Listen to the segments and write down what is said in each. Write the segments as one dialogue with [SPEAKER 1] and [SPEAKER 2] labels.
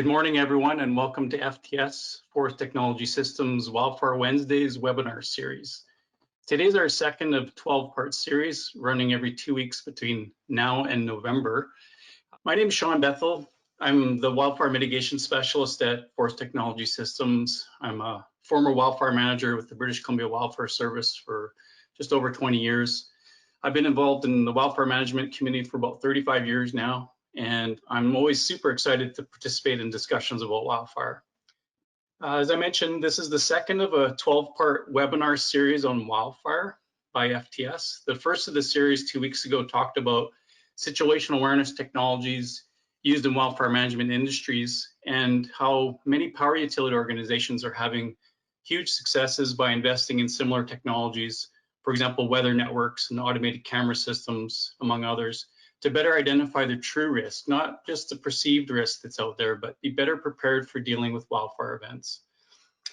[SPEAKER 1] Good morning, everyone, and welcome to FTS, Forest Technology Systems Wildfire Wednesdays webinar series. Today's our second of 12-part series, running every 2 weeks between now and November. My name is Shawn Bethel. I'm the Wildfire Mitigation Specialist at Forest Technology Systems. I'm a former wildfire manager with the British Columbia Wildfire Service for just over 20 years. I've been involved in the wildfire management community for about 35 years now, and I'm always super excited to participate in discussions about wildfire. As I mentioned, this is the second of a 12-part webinar series on wildfire by FTS. The first of the series 2 weeks ago talked about situational awareness technologies used in wildfire management industries and how many power utility organizations are having huge successes by investing in similar technologies, for example, weather networks and automated camera systems, among others, to better identify the true risk, not just the perceived risk that's out there, but be better prepared for dealing with wildfire events.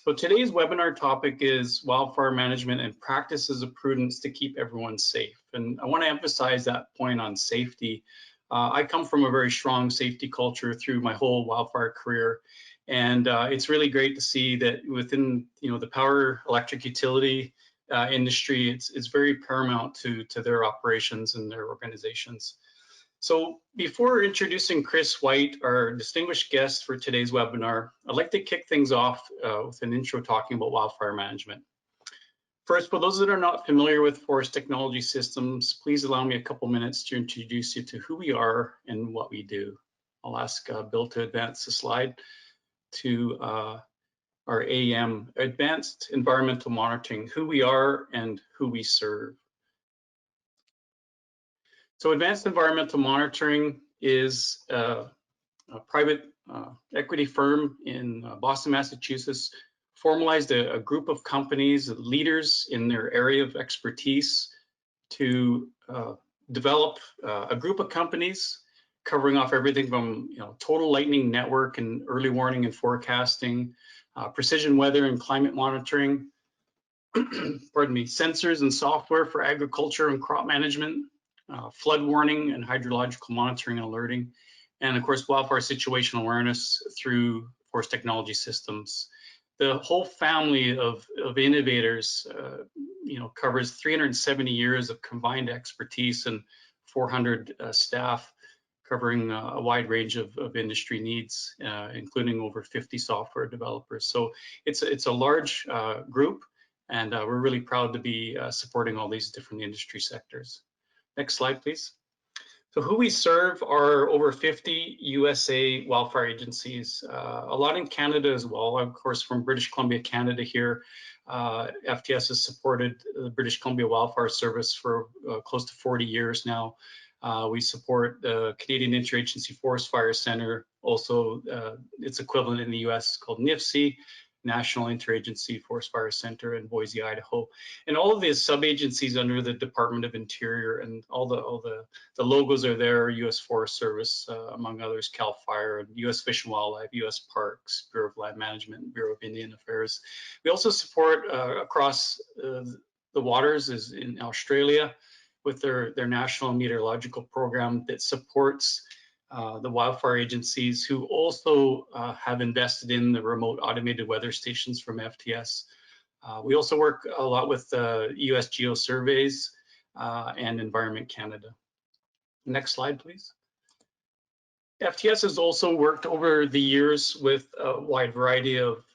[SPEAKER 1] So today's webinar topic is wildfire management and practices of prudence to keep everyone safe. And I want to emphasize that point on safety. I come from a very strong safety culture through my whole wildfire career. And it's really great to see that within the power electric utility industry, it's very paramount to their operations and their organizations. So before introducing Chris White, our distinguished guest for today's webinar, I'd like to kick things off with an intro talking about wildfire management. First, for those that are not familiar with Forest Technology Systems, please allow me a couple minutes to introduce you to who we are and what we do. I'll ask Bill to advance the slide to our AM, Advanced Environmental Monitoring, who we are and who we serve. So Advanced Environmental Monitoring is a private equity firm in Boston, Massachusetts, formalized a group of companies, leaders in their area of expertise to develop a group of companies covering off everything from total lightning network and early warning and forecasting, precision weather and climate monitoring, pardon me, sensors and software for agriculture and crop management, flood warning and hydrological monitoring and alerting, and of course wildfire situational awareness through Forest Technology Systems. The whole family of innovators covers 370 years of combined expertise and 400 staff covering a wide range of industry needs, including over 50 software developers. So it's a large group, and we're really proud to be supporting all these different industry sectors. Next slide, please. So who we serve are over 50 USA wildfire agencies, a lot in Canada as well. Of course, from British Columbia, Canada here, FTS has supported the British Columbia Wildfire Service for close to 40 years now. We support the Canadian Interagency Forest Fire Center, also its equivalent in the US called NIFC, National Interagency Forest Fire Center in Boise, Idaho, and all of these sub-agencies under the Department of Interior, and all the logos are there: U.S. Forest Service, among others, CAL FIRE, and U.S. Fish and Wildlife, U.S. Parks, Bureau of Land Management, Bureau of Indian Affairs. We also support across the waters is in Australia with their National Meteorological Program that supports the wildfire agencies, who also have invested in the remote automated weather stations from FTS. We also work a lot with US Geo Surveys and Environment Canada. Next slide, please. FTS has also worked over the years with a wide variety of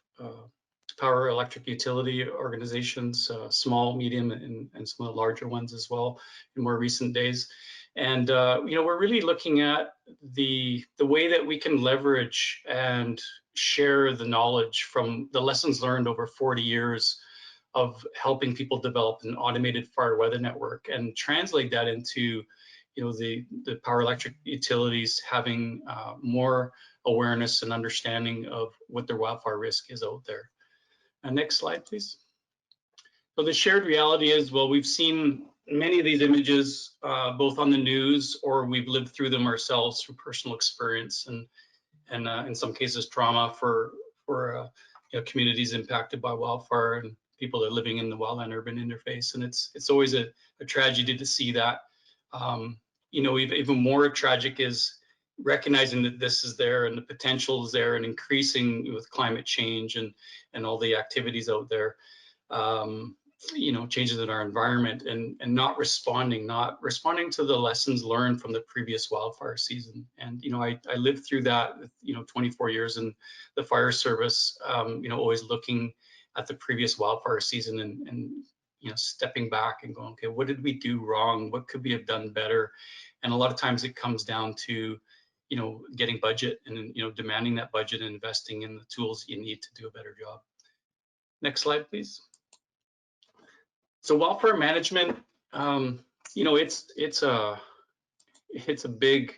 [SPEAKER 1] power electric utility organizations, small, medium, and some of the larger ones as well in more recent days. And we're really looking at the way that we can leverage and share the knowledge from the lessons learned over 40 years of helping people develop an automated fire weather network and translate that into the power electric utilities having more awareness and understanding of what their wildfire risk is out there. Next slide, please. So the shared reality is, well, we've seen many of these images both on the news, or we've lived through them ourselves through personal experience and in some cases trauma for communities impacted by wildfire and people that are living in the wildland urban interface. And it's always a tragedy to see that. Even more tragic is recognizing that this is there and the potential is there and increasing with climate change and all the activities out there, you know, changes in our environment, and not responding to the lessons learned from the previous wildfire season. And, you know, I lived through that, you know, 24 years in the fire service, you know, always looking at the previous wildfire season and you know, stepping back and going, okay, what did we do wrong? What could we have done better? And a lot of times it comes down to, you know, getting budget and, you know, demanding that budget and investing in the tools you need to do a better job. Next slide, please. So wildfire management, you know, it's a big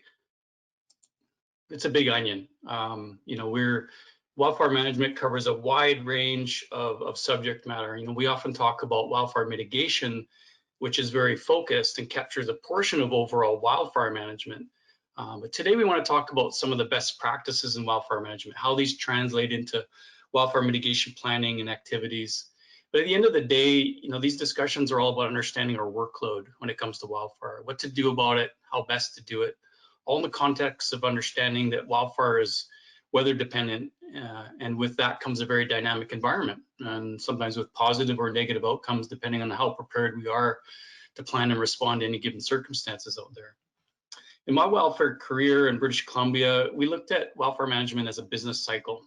[SPEAKER 1] onion. You know, wildfire management covers a wide range of subject matter. You know, we often talk about wildfire mitigation, which is very focused and captures a portion of overall wildfire management. But today we want to talk about some of the best practices in wildfire management, how these translate into wildfire mitigation planning and activities. But at the end of the day, you know, these discussions are all about understanding our workload when it comes to wildfire, what to do about it, how best to do it, all in the context of understanding that wildfire is weather dependent, and with that comes a very dynamic environment, and sometimes with positive or negative outcomes depending on how prepared we are to plan and respond to any given circumstances out there. In my wildfire career in British Columbia, we looked at wildfire management as a business cycle: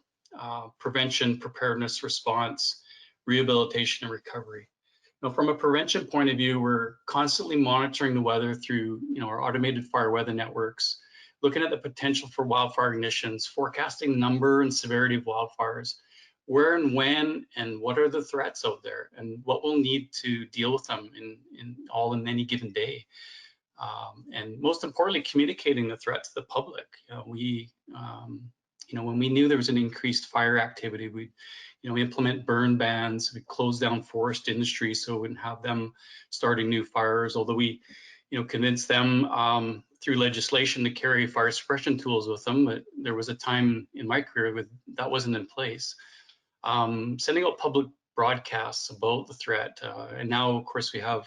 [SPEAKER 1] prevention, preparedness, response, rehabilitation, and recovery. Now, from a prevention point of view, we're constantly monitoring the weather through, you know, our automated fire weather networks, looking at the potential for wildfire ignitions, forecasting number and severity of wildfires, where and when and what are the threats out there, and what we'll need to deal with them in any given day. And most importantly, communicating the threat to the public. You know, when we knew there was an increased fire activity, we implement burn bans, we close down forest industry so we wouldn't have them starting new fires, although we, you know, convinced them through legislation to carry fire suppression tools with them. But there was a time in my career that wasn't in place. Sending out public broadcasts about the threat, and now, of course, we have,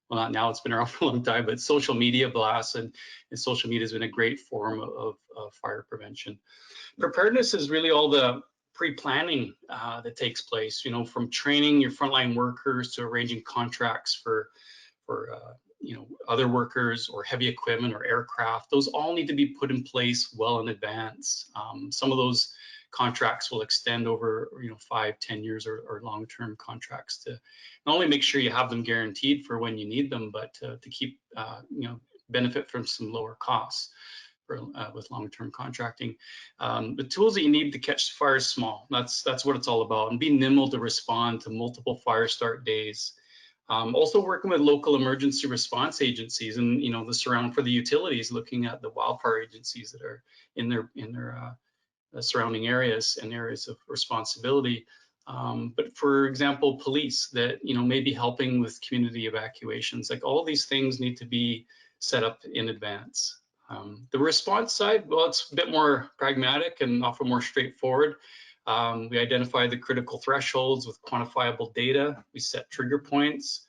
[SPEAKER 1] well, not now, it's been around for a long time, but social media blasts, and social media has been a great form of fire prevention. Preparedness is really all the pre-planning that takes place, you know, from training your frontline workers to arranging contracts for you know, other workers or heavy equipment or aircraft. Those all need to be put in place well in advance. Some of those contracts will extend over, you know, 5-10 years or long-term contracts to not only make sure you have them guaranteed for when you need them, but to keep, you know, benefit from some lower costs with long-term contracting. The tools that you need to catch the fire is small. That's what it's all about, and be nimble to respond to multiple fire start days. Also working with local emergency response agencies and, you know, for the utilities, looking at the wildfire agencies that are in their surrounding areas and areas of responsibility. But for example, police that, you know, may be helping with community evacuations. Like, all these things need to be set up in advance. The response side, well, it's a bit more pragmatic and often more straightforward. We identify the critical thresholds with quantifiable data. We set trigger points,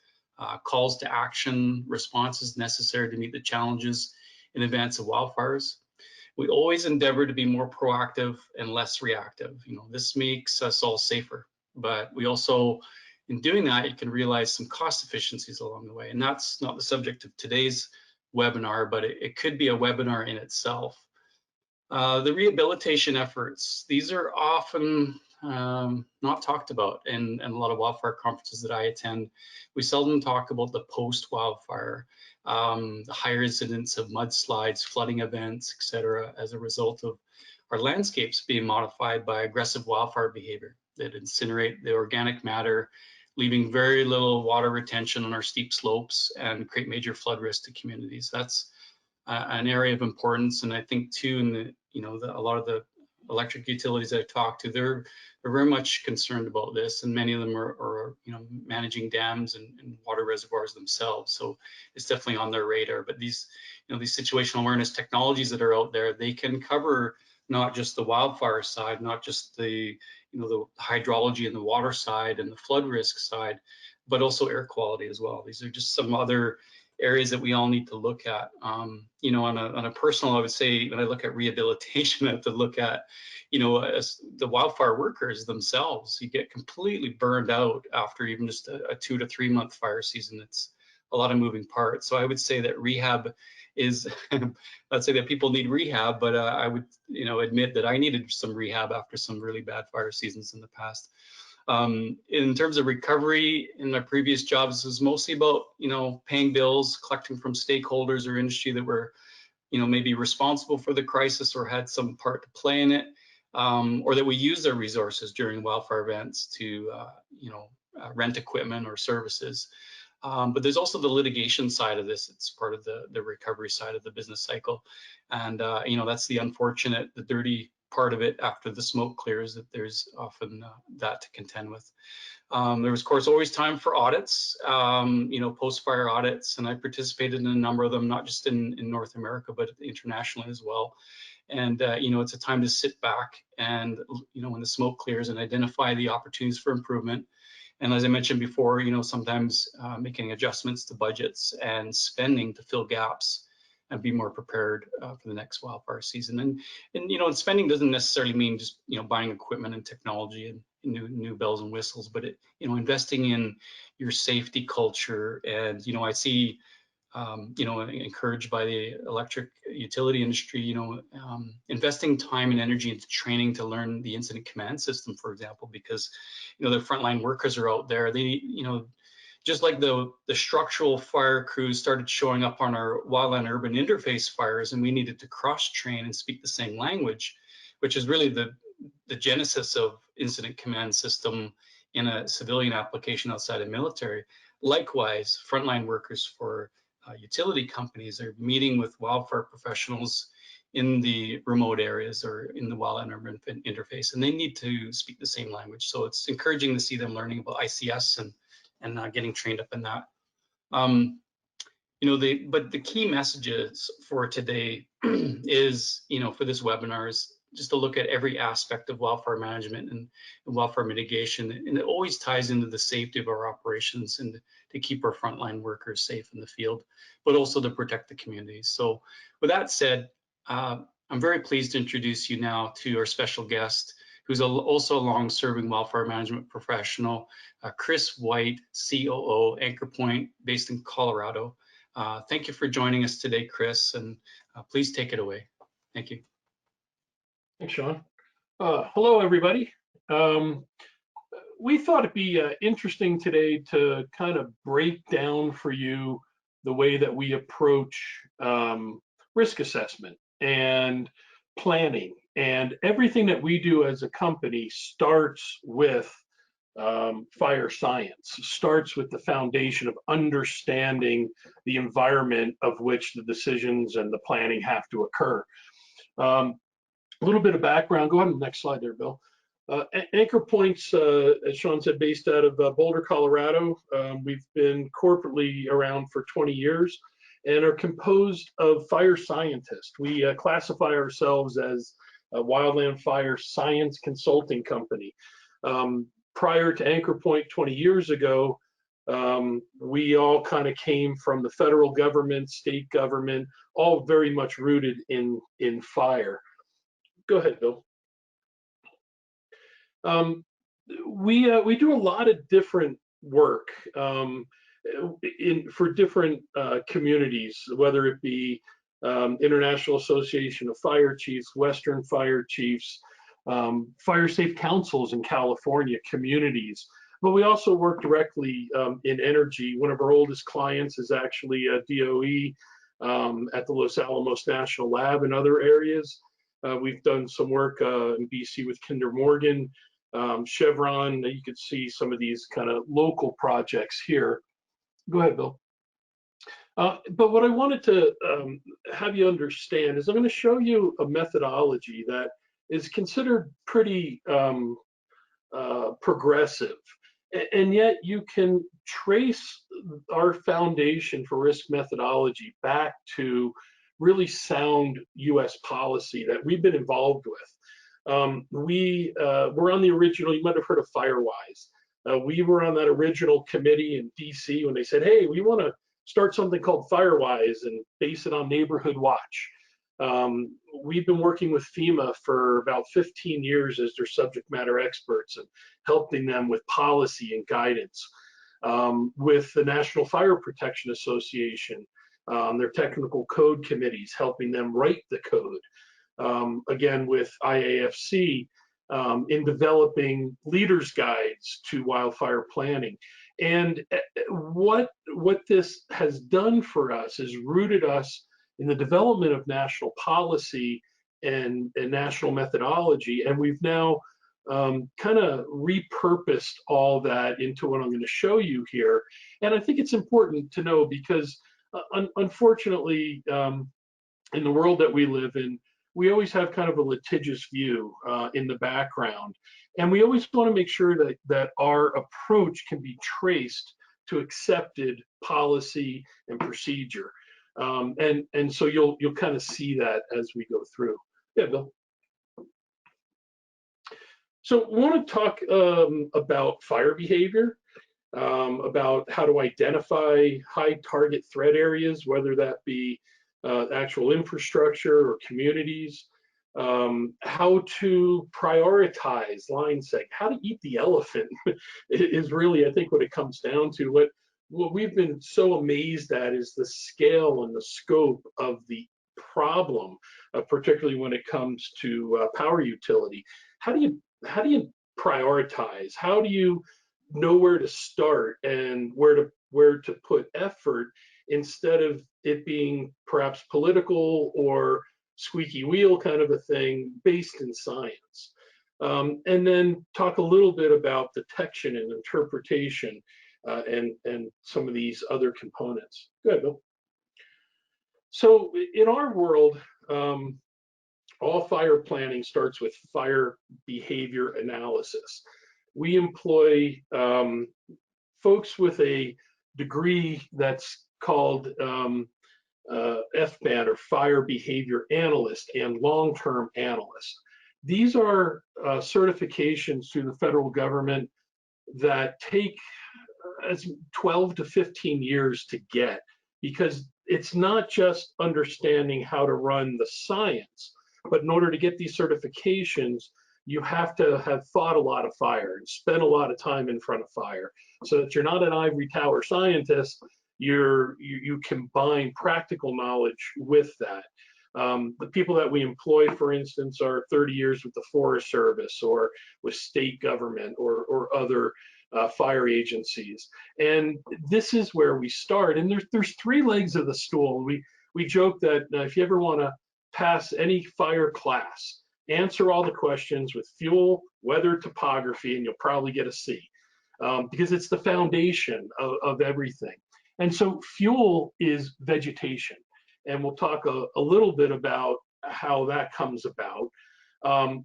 [SPEAKER 1] calls to action, responses necessary to meet the challenges in advance of wildfires. We always endeavor to be more proactive and less reactive. You know, this makes us all safer, but we also, in doing that, you can realize some cost efficiencies along the way. And that's not the subject of today's webinar, but it could be a webinar in itself. The rehabilitation efforts, these are often not talked about in a lot of wildfire conferences that I attend. We seldom talk about the post-wildfire, the higher incidence of mudslides, flooding events, etc., as a result of our landscapes being modified by aggressive wildfire behavior that incinerate the organic matter, leaving very little water retention on our steep slopes and create major flood risk to communities. That's an area of importance, and I think too, in the, you know, a lot of the electric utilities I've talked to, they're very much concerned about this, and many of them are you know, managing dams and water reservoirs themselves. So it's definitely on their radar. But these, you know, these situational awareness technologies that are out there, they can cover not just the wildfire side, not just the, you know, the hydrology and the water side and the flood risk side, but also air quality as well. These are just some other areas that we all need to look at. You know, on a personal, I would say when I look at rehabilitation, I have to look at, you know, as the wildfire workers themselves. You get completely burned out after even just a 2 to 3 month fire season. It's a lot of moving parts. So I would say that rehab is, let's say that people need rehab, but I would, you know, admit that I needed some rehab after some really bad fire seasons in the past. In terms of recovery, in my previous jobs, it was mostly about, you know, paying bills, collecting from stakeholders or industry that were, you know, maybe responsible for the crisis or had some part to play in it, or that we use their resources during wildfire events to, you know, rent equipment or services. But there's also the litigation side of this. It's part of the recovery side of the business cycle. And, you know, that's the unfortunate, the dirty part of it after the smoke clears, that there's often that to contend with. There was, of course, always time for audits, you know, post-fire audits, and I participated in a number of them, not just in North America, but internationally as well. And, you know, it's a time to sit back and, you know, when the smoke clears and identify the opportunities for improvement. And as I mentioned before, you know, sometimes making adjustments to budgets and spending to fill gaps and be more prepared for the next wildfire season. And you know, and spending doesn't necessarily mean just, you know, buying equipment and technology and new bells and whistles, but it, you know, investing in your safety culture. And, you know, I see, you know, encouraged by the electric utility industry, you know, investing time and energy into training to learn the incident command system, for example, because, you know, the frontline workers are out there. They, you know, just like the structural fire crews started showing up on our wildland urban interface fires, and we needed to cross-train and speak the same language, which is really the genesis of incident command system in a civilian application outside of military. Likewise, frontline workers for utility companies are meeting with wildfire professionals in the remote areas or in the wildland urban interface, and they need to speak the same language. So it's encouraging to see them learning about ICS and getting trained up in that. You know, but the key messages for today is, you know, for this webinar is just to look at every aspect of wildfire management and wildfire mitigation. And it always ties into the safety of our operations and to keep our frontline workers safe in the field, but also to protect the communities. So with that said, I'm very pleased to introduce you now to our special guest, who's also a long-serving wildfire management professional, Chris White, COO, Anchor Point, based in Colorado. Thank you for joining us today, Chris, and please take it away. Thank you.
[SPEAKER 2] Thanks, Shawn. Hello, everybody. We thought it'd be interesting today to kind of break down for you the way that we approach risk assessment and planning. And everything that we do as a company starts with fire science, starts with the foundation of understanding the environment of which the decisions and the planning have to occur. A little bit of background. Go ahead to the next slide there, Bill. Anchor Point's, as Shawn said, based out of Boulder, Colorado. We've been corporately around for 20 years and are composed of fire scientists. We classify ourselves as a wildland fire science consulting company. Prior to Anchor Point 20 years ago, we all kind of came from the federal government, state government, all very much rooted in fire. Go ahead, Bill. We do a lot of different work for different communities, whether it be International Association of Fire Chiefs, Western Fire Chiefs, fire safe councils in California, communities. But we also work directly in energy. One of our oldest clients is actually DOE at the Los Alamos National Lab and other areas. We've done some work in BC with Kinder Morgan, Chevron. You could see some of these kind of local projects here. Go ahead, Bill. But what I wanted to have you understand is I'm going to show you a methodology that is considered pretty progressive. And yet you can trace our foundation for risk methodology back to really sound US policy that we've been involved with. We're on the original, you might have heard of Firewise. We were on that original committee in DC when they said, hey, we want to start something called Firewise and base it on Neighborhood Watch. We've been working with FEMA for about 15 years as their subject matter experts and helping them with policy and guidance. With the National Fire Protection Association, their technical code committees, helping them write the code. Again, with IAFC, in developing leaders' guides to wildfire planning. And what this has done for us is rooted us in the development of national policy and national methodology. And we've now kind of repurposed all that into what I'm going to show you here. And I think it's important to know because unfortunately, in the world that we live in, we always have kind of a litigious view in the background. And we always want to make sure that our approach can be traced to accepted policy and procedure. And so you'll kind of see that as we go through. Yeah, Bill. So I want to talk about fire behavior, about how to identify high target threat areas, whether that be actual infrastructure or communities, how to prioritize line seg, how to eat the elephant is really, I think, what it comes down to. What we've been so amazed at is the scale and the scope of the problem, particularly when it comes to power utility. How do you prioritize? How do you know where to start and where to put effort instead of it being perhaps political or squeaky wheel kind of a thing based in science? And then talk a little bit about detection and interpretation and some of these other components. Go ahead, Bill. So in our world, all fire planning starts with fire behavior analysis. We employ folks with a degree that's called FBAN, or Fire Behavior Analyst, and Long-Term Analyst. These are certifications through the federal government that take 12 to 15 years to get, because it's not just understanding how to run the science, but in order to get these certifications, you have to have fought a lot of fire and spent a lot of time in front of fire, so that you're not an ivory tower scientist. You combine practical knowledge with that. The people that we employ, for instance, are 30 years with the Forest Service or with state government or other fire agencies. And this is where we start. And there's three legs of the stool. We joke that if you ever want to pass any fire class, answer all the questions with fuel, weather, topography, and you'll probably get a C, because it's the foundation of everything. And so fuel is vegetation. And we'll talk a little bit about how that comes about.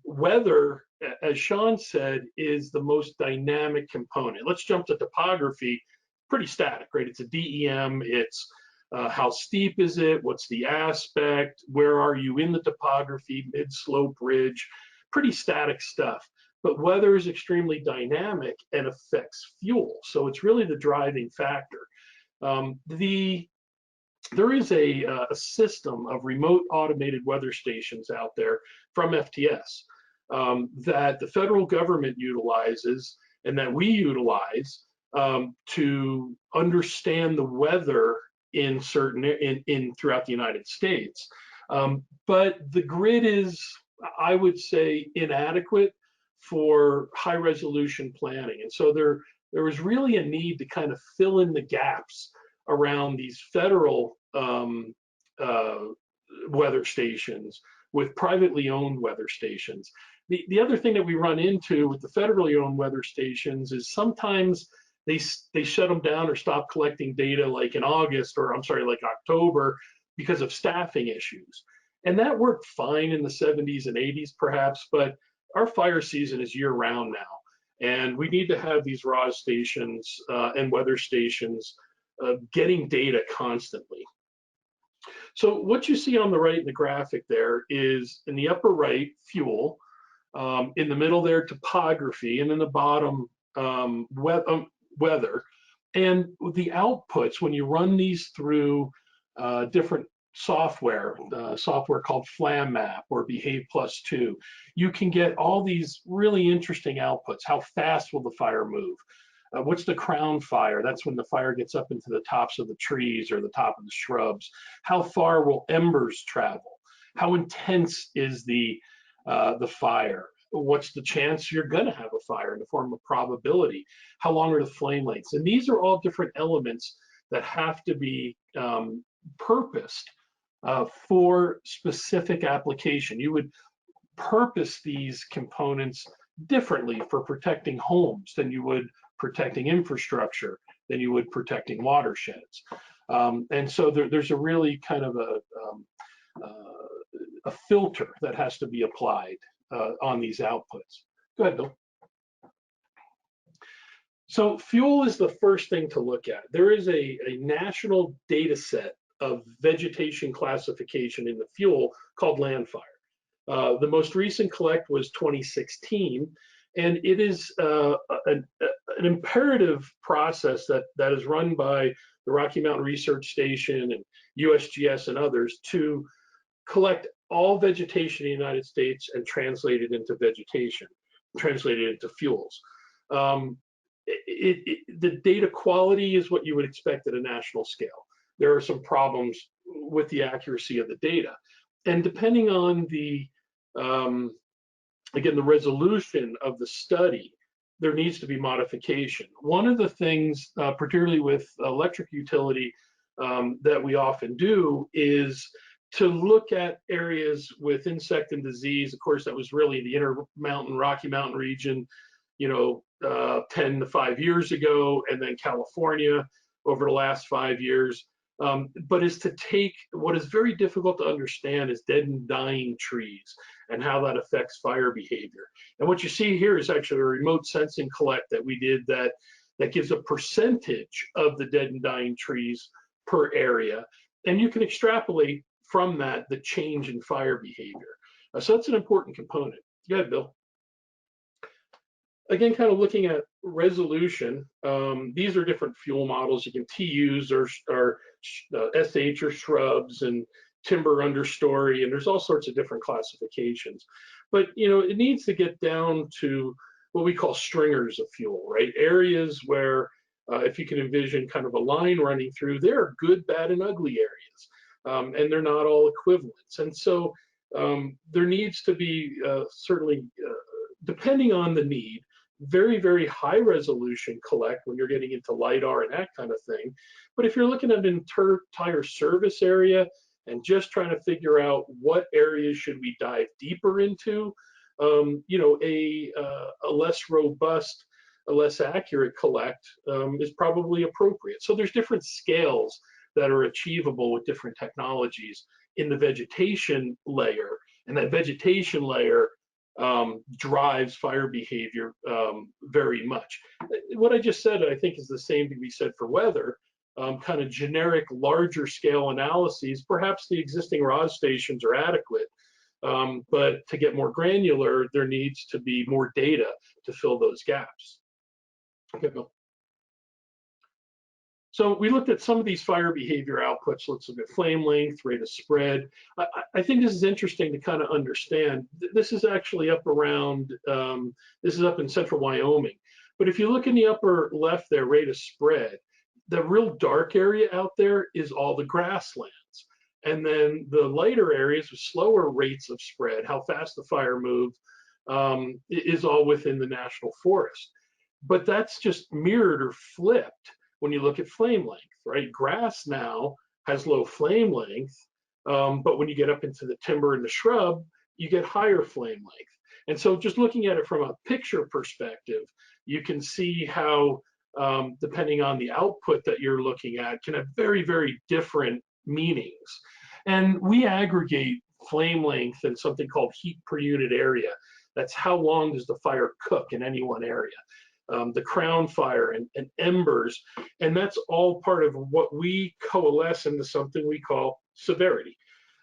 [SPEAKER 2] Weather, as Shawn said, is the most dynamic component. Let's jump to topography. Pretty static, right? It's a DEM. It's how steep is it? What's the aspect? Where are you in the topography? Mid-slope, ridge? Pretty static stuff. But weather is extremely dynamic and affects fuel. So it's really the driving factor. There is a system of remote automated weather stations out there from FTS that the federal government utilizes and that we utilize to understand the weather in throughout the United States. But the grid is, I would say, inadequate for high resolution planning. And so there was really a need to kind of fill in the gaps around these federal weather stations with privately owned weather stations. The other thing that we run into with the federally owned weather stations is sometimes they shut them down or stop collecting data like in August, or I'm sorry, like October, because of staffing issues. And that worked fine in the 70s and 80s perhaps, but our fire season is year round now. And we need to have these RAW stations and weather stations getting data constantly. So what you see on the right in the graphic there is, in the upper right, fuel, in the middle there, topography, and in the bottom, weather. And the outputs, when you run these through different software called Flam Map or Behave +2, you can get all these really interesting outputs. How fast will the fire move? What's the crown fire? That's when the fire gets up into the tops of the trees or the top of the shrubs. How far will embers travel? How intense is the fire? What's the chance you're going to have a fire in the form of probability? How long are the flame lengths? And these are all different elements that have to be purposed for specific application. You would purpose these components differently for protecting homes than you would protecting infrastructure, than you would protecting watersheds. And so there's a really kind of a filter that has to be applied on these outputs. Go ahead, Bill. So fuel is the first thing to look at. There is a national data set of vegetation classification in the fuel called Landfire. The most recent collect was 2016, and it is an imperative process that is run by the Rocky Mountain Research Station and USGS and others to collect all vegetation in the United States and translate it into fuels. The data quality is what you would expect at a national scale. There are some problems with the accuracy of the data. And depending on the, again, the resolution of the study, there needs to be modification. One of the things, particularly with electric utility, that we often do is to look at areas with insect and disease. Of course, that was really the Intermountain, Rocky Mountain region, 10 to 5 years ago, and then California over the last 5 years. But is to take what is very difficult to understand is dead and dying trees and how that affects fire behavior. And what you see here is actually a remote sensing collect that we did that gives a percentage of the dead and dying trees per area. And you can extrapolate from that the change in fire behavior. So that's an important component. Go ahead, Bill. Again, kind of looking at resolution, these are different fuel models. You can TUs or SH or shrubs and timber understory, and there's all sorts of different classifications. But it needs to get down to what we call stringers of fuel, right? Areas where, if you can envision kind of a line running through, there are good, bad, and ugly areas, and they're not all equivalents. And so there needs to be certainly, depending on the need, very, very high resolution collect when you're getting into LIDAR and that kind of thing. But if you're looking at an entire service area and just trying to figure out what areas should we dive deeper into, a less robust, a less accurate collect is probably appropriate. So there's different scales that are achievable with different technologies in the vegetation layer, and that vegetation layer drives fire behavior very much. What I just said, I think, is the same to be said for weather. Kind of generic, larger scale analyses, perhaps the existing ROS stations are adequate, but to get more granular, there needs to be more data to fill those gaps. Okay, Bill. So we looked at some of these fire behavior outputs. Let's look at flame length, rate of spread. I think this is interesting to kind of understand. This is actually up around, this is up in central Wyoming. But if you look in the upper left there, rate of spread, the real dark area out there is all the grasslands. And then the lighter areas with slower rates of spread, how fast the fire moved, is all within the national forest. But that's just mirrored or flipped when you look at flame length, right? Grass now has low flame length, but when you get up into the timber and the shrub, you get higher flame length. And so just looking at it from a picture perspective, you can see how, depending on the output that you're looking at, can have very, very different meanings. And we aggregate flame length in something called heat per unit area. That's how long does the fire cook in any one area. The crown fire and embers, and that's all part of what we coalesce into something we call severity.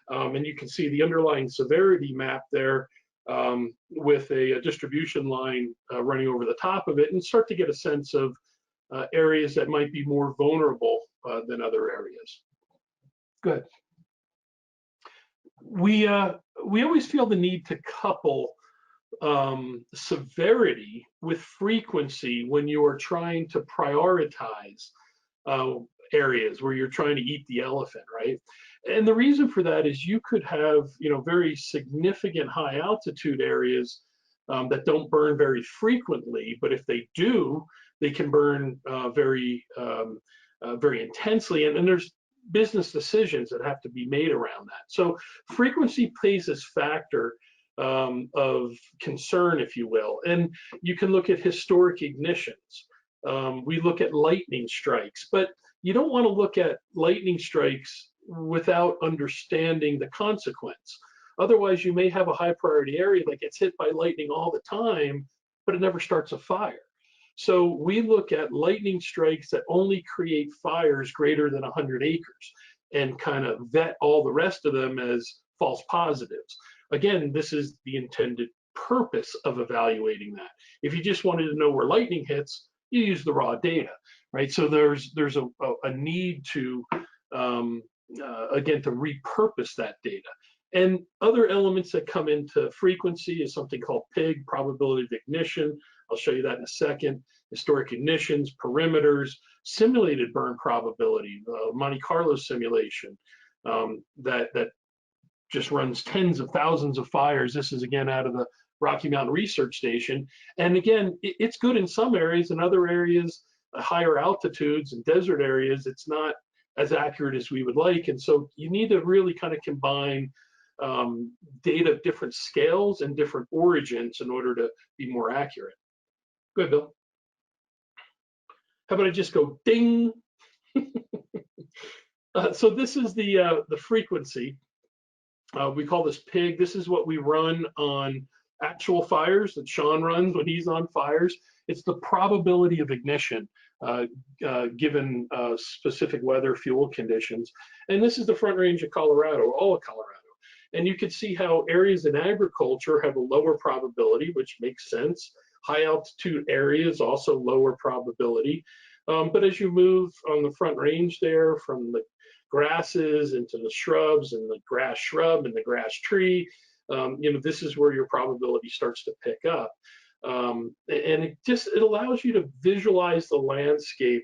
[SPEAKER 2] And you can see the underlying severity map there with a distribution line running over the top of it, and start to get a sense of areas that might be more vulnerable than other areas. Good. We always feel the need to couple severity with frequency when you are trying to prioritize areas where you're trying to eat the elephant, right? And the reason for that is you could have, very significant high altitude areas that don't burn very frequently, but if they do, they can burn very intensely, and there's business decisions that have to be made around that. So frequency plays this factor of concern, if you will, and you can look at historic ignitions. We look at lightning strikes, but you don't want to look at lightning strikes without understanding the consequence. Otherwise, you may have a high priority area that gets hit by lightning all the time, but it never starts a fire. So we look at lightning strikes that only create fires greater than 100 acres and kind of vet all the rest of them as false positives. Again, this is the intended purpose of evaluating that. If you just wanted to know where lightning hits, you use the raw data, right? So there's a need to, again, to repurpose that data. And other elements that come into frequency is something called PIG, probability of ignition. I'll show you that in a second. Historic ignitions, perimeters, simulated burn probability, Monte Carlo simulation that just runs tens of thousands of fires. This is again out of the Rocky Mountain Research Station. And again, it's good in some areas. In other areas, higher altitudes and desert areas, it's not as accurate as we would like. And so you need to really kind of combine data of different scales and different origins in order to be more accurate. Go ahead, Bill. How about I just go ding? So this is the frequency. We call this PIG. This is what we run on actual fires that Shawn runs when he's on fires. It's the probability of ignition given specific weather, fuel conditions. And this is the Front Range of Colorado, all of Colorado. And you can see how areas in agriculture have a lower probability, which makes sense. High altitude areas also lower probability. But as you move on the Front Range there from the grasses into the shrubs and the grass shrub and the grass tree, this is where your probability starts to pick up. And it allows you to visualize the landscape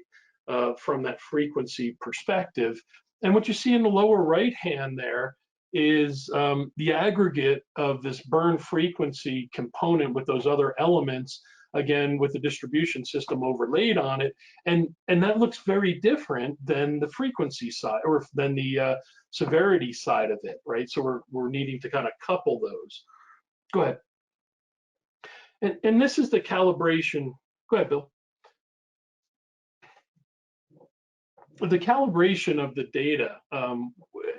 [SPEAKER 2] from that frequency perspective. And what you see in the lower right hand there is the aggregate of this burn frequency component with those other elements, again with the distribution system overlaid on it, and that looks very different than the frequency side or than the severity side of it, right? So we're needing to kind of couple those. Go ahead. And this is the calibration. Go ahead, Bill. The calibration of the data,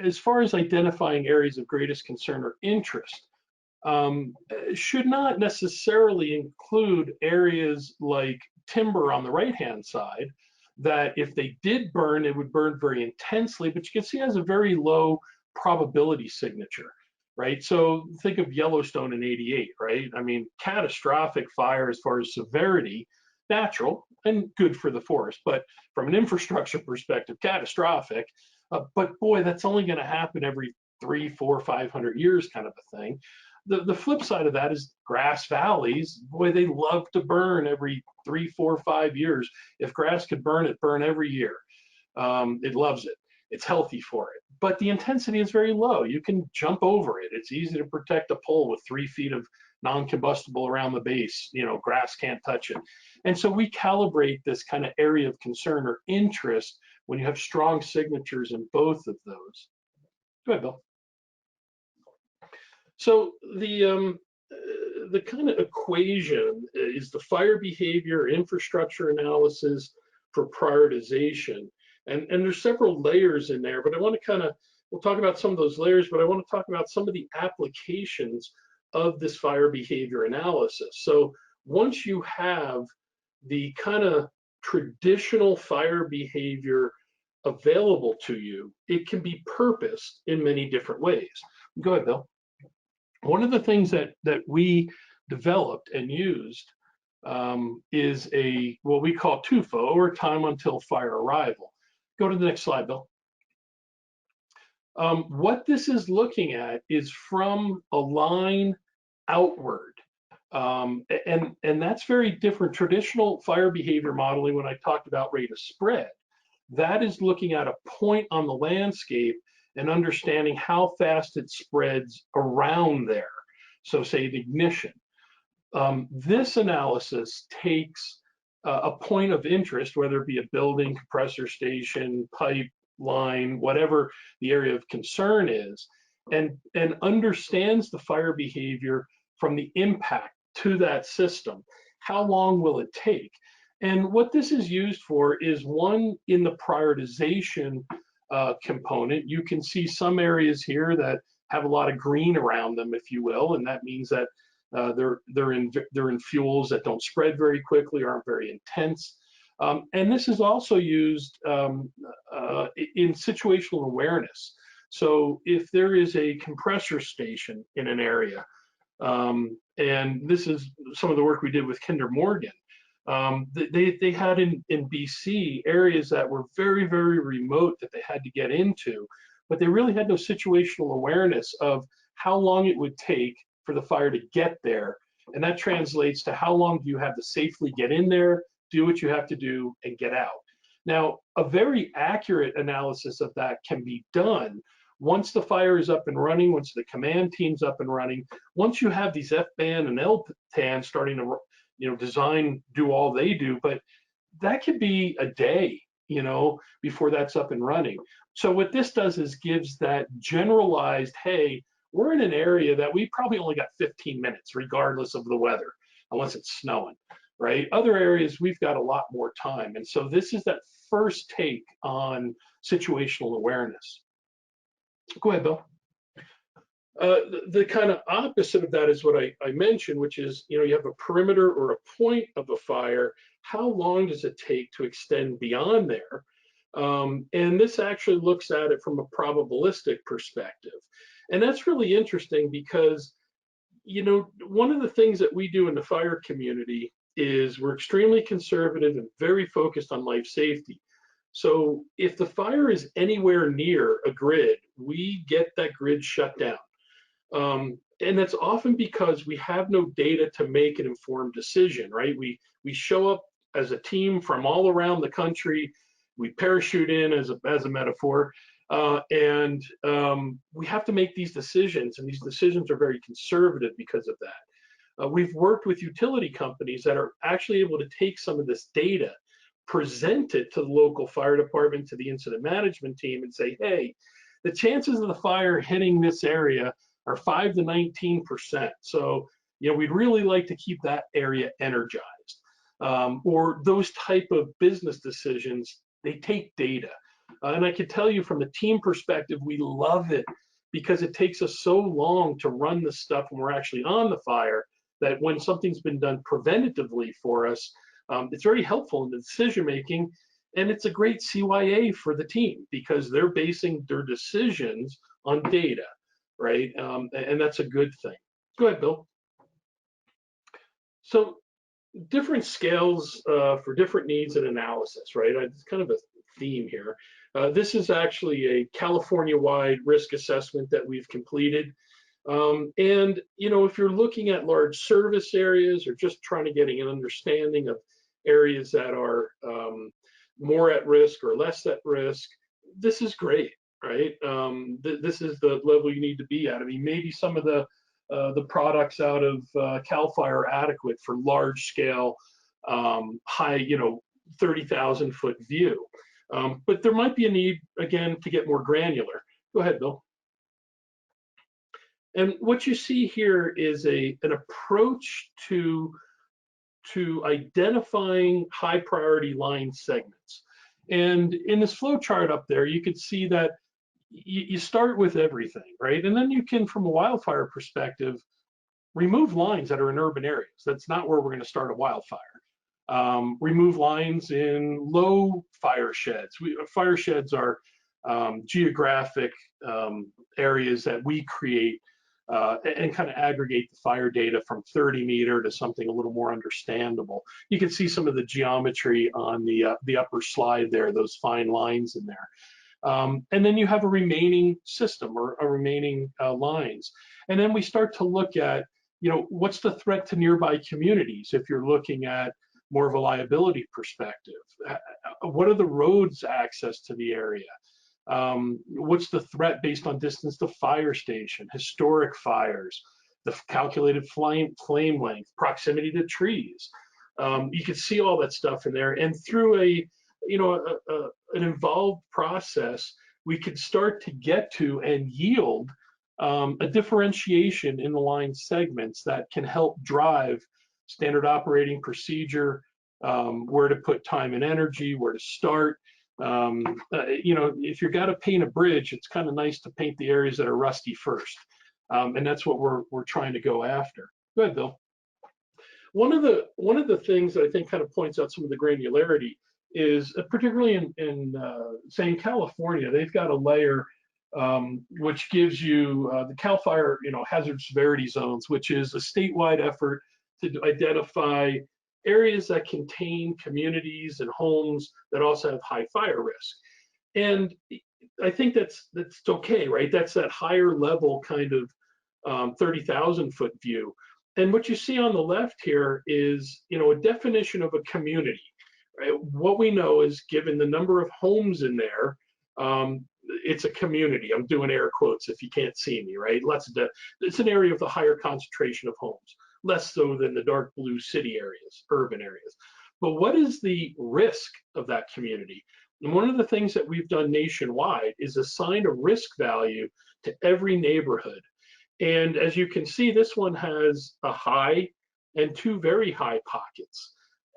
[SPEAKER 2] as far as identifying areas of greatest concern or interest, should not necessarily include areas like timber on the right-hand side, that if they did burn, it would burn very intensely, but you can see it has a very low probability signature, right? So think of Yellowstone in '88, right? I mean, catastrophic fire as far as severity, natural and good for the forest, but from an infrastructure perspective, catastrophic. But boy, that's only going to happen every 300, 400, 500 years kind of a thing. The flip side of that is grass valleys. Boy, they love to burn every 3, 4, 5 years. If grass could burn, it burn every year. It loves it. It's healthy for it. But the intensity is very low. You can jump over it. It's easy to protect a pole with 3 feet of non-combustible around the base. Grass can't touch it. And so we calibrate this kind of area of concern or interest when you have strong signatures in both of those. Go ahead, Bill. So the kind of equation is the fire behavior infrastructure analysis for prioritization. And there's several layers in there, but I want to we'll talk about some of those layers, but I want to talk about some of the applications of this fire behavior analysis. So once you have the kind of traditional fire behavior available to you, it can be purposed in many different ways. Go ahead, Bill. One of the things that we developed and used is what we call TUFA, or time until fire arrival. Go to the next slide, Bill. What this is looking at is from a line outward. And that's very different. Traditional fire behavior modeling, when I talked about rate of spread, that is looking at a point on the landscape and understanding how fast it spreads around there. So say the ignition. This analysis takes a point of interest, whether it be a building, compressor station, pipe, line, whatever the area of concern is, and understands the fire behavior from the impact to that system. How long will it take? And what this is used for is, one, in the prioritization component. You can see some areas here that have a lot of green around them, if you will, and that means that they're in fuels that don't spread very quickly, aren't very intense. And this is also used in situational awareness. So if there is a compressor station in an area, and this is some of the work we did with Kinder Morgan, they had in BC areas that were very, very remote that they had to get into, but they really had no situational awareness of how long it would take for the fire to get there. And that translates to how long do you have to safely get in there, do what you have to do, and get out. Now, a very accurate analysis of that can be done once the fire is up and running, once the command team's up and running, once you have these F-band and L-tan starting to, design, do all they do, but that could be a day, before that's up and running. So what this does is gives that generalized, hey, we're in an area that we probably only got 15 minutes, regardless of the weather, unless it's snowing, right? Other areas, we've got a lot more time. And so this is that first take on situational awareness. Go ahead, Bill. The kind of opposite of that is what I mentioned, which is, you have a perimeter or a point of a fire. How long does it take to extend beyond there? And this actually looks at it from a probabilistic perspective. And that's really interesting because, one of the things that we do in the fire community is we're extremely conservative and very focused on life safety. So if the fire is anywhere near a grid, we get that grid shut down. And that's often because we have no data to make an informed decision, right? We show up as a team from all around the country. We parachute in as a metaphor, and we have to make these decisions, and these decisions are very conservative because of that. We've worked with utility companies that are actually able to take some of this data, present it to the local fire department, to the incident management team, and say, hey, the chances of the fire hitting this area are 5 to 19%. So, we'd really like to keep that area energized. Or those type of business decisions, they take data. And I can tell you from the team perspective, we love it because it takes us so long to run the stuff when we're actually on the fire, that when something's been done preventatively for us, it's very helpful in the decision making. And it's a great CYA for the team because they're basing their decisions on data, right? And that's a good thing. Go ahead, Bill. So different scales for different needs and analysis, right? It's kind of a theme here. This is actually a California-wide risk assessment that we've completed. And, if you're looking at large service areas or just trying to get an understanding of areas that are more at risk or less at risk, this is great, right? This is the level you need to be at. I mean, maybe some of the products out of CAL FIRE are adequate for large scale, high, 30,000 foot view. But there might be a need, again, to get more granular. Go ahead, Bill. And what you see here is an approach to identifying high priority line segments. And in this flow chart up there, you could see that you start with everything, right? And then you can, from a wildfire perspective, remove lines that are in urban areas. That's not where we're going to start a wildfire. Remove lines in low fire sheds. Fire sheds are geographic areas that we create and kind of aggregate the fire data from 30 meter to something a little more understandable. You can see some of the geometry on the upper slide there, those fine lines in there. And then you have a remaining system or a remaining lines. And then we start to look at, what's the threat to nearby communities if you're looking at more of a liability perspective? What are the roads access to the area? What's the threat based on distance to fire station, historic fires, the calculated flame length, proximity to trees? You can see all that stuff in there, and through an involved process, we could start to get to and yield a differentiation in the line segments that can help drive standard operating procedure, where to put time and energy, where to start. If you're got to paint a bridge, it's kind of nice to paint the areas that are rusty first, and that's what we're trying to go after. Go ahead, Bill. One of the things that I think kind of points out some of the granularity is, particularly in say in California, they've got a layer which gives you the CAL FIRE hazard severity zones, which is a statewide effort to identify areas that contain communities and homes that also have high fire risk. And I think that's okay, right? That's that higher level kind of 30,000 foot view. And what you see on the left here is, a definition of a community, right? What we know is, given the number of homes in there, it's a community. I'm doing air quotes if you can't see me, right? It's an area with a higher concentration of homes, less so than the dark blue city areas, urban areas. But what is the risk of that community? And one of the things that we've done nationwide is assign a risk value to every neighborhood. And as you can see, this one has a high and two very high pockets.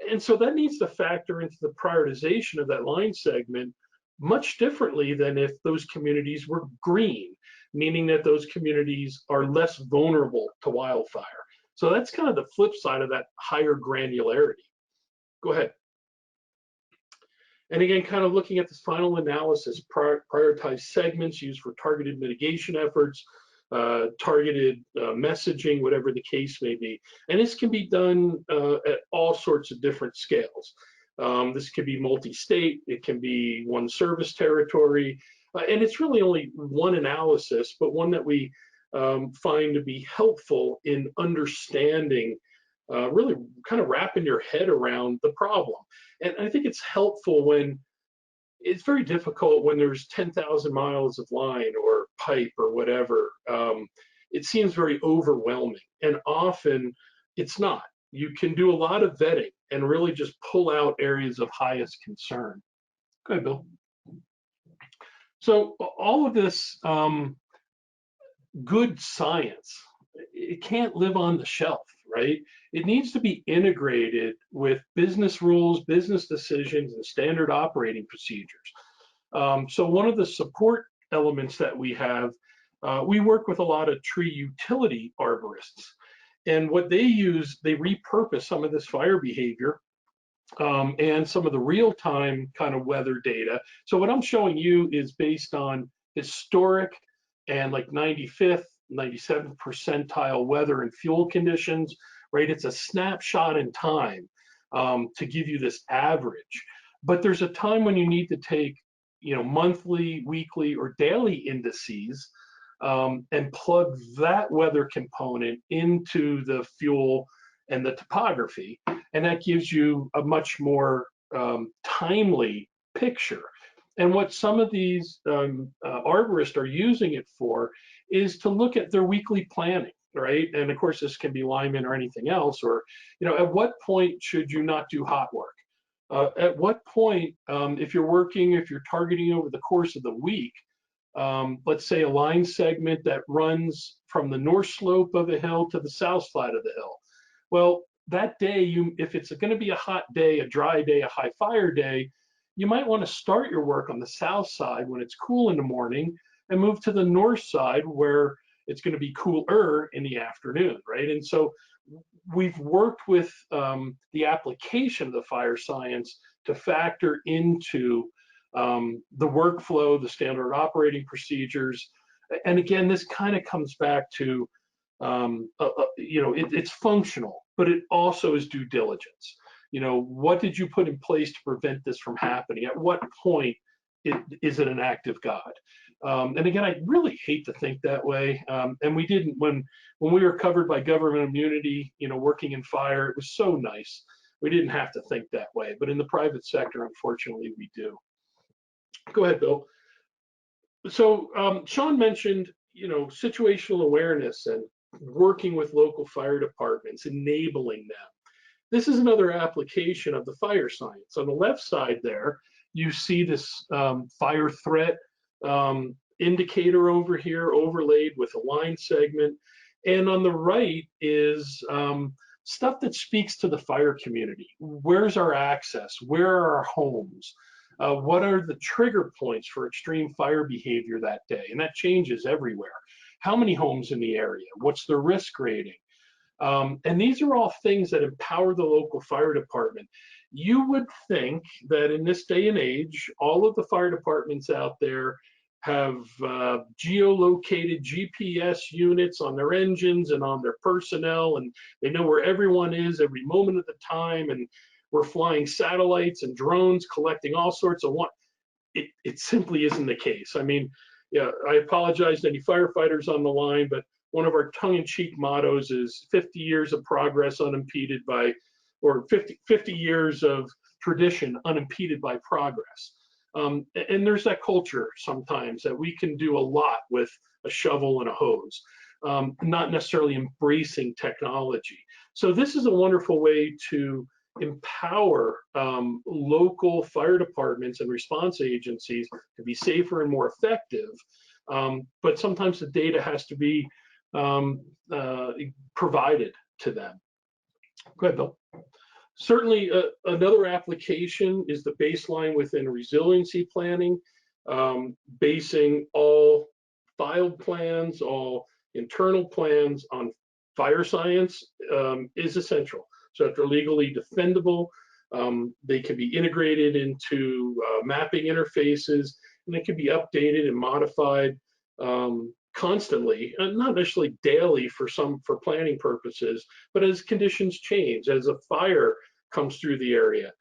[SPEAKER 2] And so that needs to factor into the prioritization of that line segment much differently than if those communities were green, meaning that those communities are less vulnerable to wildfire. So that's kind of the flip side of that higher granularity. Go ahead. And again, kind of looking at this final analysis, prioritize segments used for targeted mitigation efforts, targeted messaging, whatever the case may be. And this can be done at all sorts of different scales. This could be multi-state, it can be one service territory, and it's really only one analysis, but one that we find to be helpful in understanding, really kind of wrapping your head around the problem. And I think it's helpful when it's very difficult when there's 10,000 miles of line or pipe or whatever. It seems very overwhelming, and often it's not. You can do a lot of vetting and really just pull out areas of highest concern. Go ahead, Bill. So all of this good science, it can't live on the shelf, right? It needs to be integrated with business rules, business decisions, and standard operating procedures. So one of the support elements that we have, we work with a lot of tree utility arborists. And what they use, they repurpose some of this fire behavior and some of the real-time kind of weather data. So what I'm showing you is based on historic and like 95th, 97th percentile weather and fuel conditions, right? It's a snapshot in time to give you this average. But there's a time when you need to take, monthly, weekly, or daily indices and plug that weather component into the fuel and the topography, and that gives you a much more timely picture. And what some of these arborists are using it for is to look at their weekly planning, right? And of course, this can be lineman or anything else, or, at what point should you not do hot work? At what point, if you're targeting over the course of the week, let's say a line segment that runs from the north slope of a hill to the south side of the hill. Well, that day, if it's going to be a hot day, a dry day, a high fire day, you might want to start your work on the south side when it's cool in the morning and move to the north side where it's going to be cooler in the afternoon, right? And so we've worked with the application of the fire science to factor into the workflow, the standard operating procedures. And again, this kind of comes back to It's functional, but it also is due diligence. What did you put in place to prevent this from happening? At what point is it an act of God? And again, I really hate to think that way. And we didn't when we were covered by government immunity, working in fire. It was so nice. We didn't have to think that way. But in the private sector, unfortunately, we do. Go ahead, Bill. So Shawn mentioned, situational awareness and working with local fire departments, enabling them. This is another application of the fire science. On the left side there, you see this fire threat indicator over here, overlaid with a line segment. And on the right is stuff that speaks to the fire community. Where's our access? Where are our homes? What are the trigger points for extreme fire behavior that day? And that changes everywhere. How many homes in the area? What's the risk rating? And these are all things that empower the local fire department. You would think that in this day and age, all of the fire departments out there have geolocated GPS units on their engines and on their personnel, and they know where everyone is every moment of the time, and we're flying satellites and drones collecting all sorts of it simply isn't the case. I mean, yeah, I apologize to any firefighters on the line, but one of our tongue-in-cheek mottos is 50 years of progress unimpeded by, or 50 years of tradition unimpeded by progress. And there's that culture sometimes that we can do a lot with a shovel and a hose, not necessarily embracing technology. So this is a wonderful way to empower local fire departments and response agencies to be safer and more effective. But sometimes the data has to be provided to them. Go ahead, Bill. Certainly, another application is the baseline within resiliency planning. Basing all filed plans, all internal plans on fire science is essential. So if they're legally defendable, they can be integrated into mapping interfaces, and they can be updated and modified constantly, not necessarily daily for planning purposes, but as conditions change, as a fire comes through the area,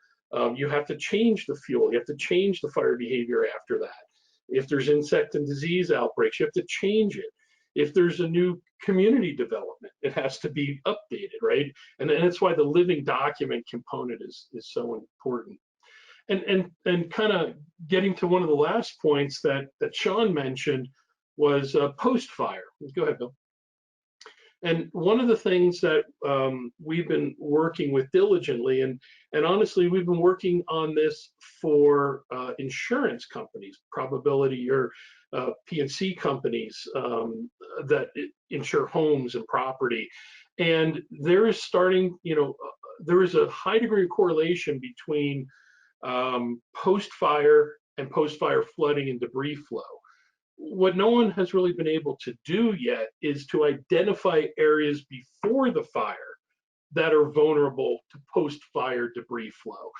[SPEAKER 2] you have to change the fuel, you have to change the fire behavior after that. If there's insect and disease outbreaks, you have to change it. If there's a new community development, it has to be updated, right? And that's why the living document component is so important. And kind of getting to one of the last points that Shawn mentioned was post-fire. Go ahead, Bill. And one of the things that we've been working with diligently, and honestly, we've been working on this for insurance companies, probability or P&C companies that insure homes and property. And there is there is a high degree of correlation between post-fire and post-fire flooding and debris flow. What no one has really been able to do yet is to identify areas before the fire that are vulnerable to post-fire debris flow.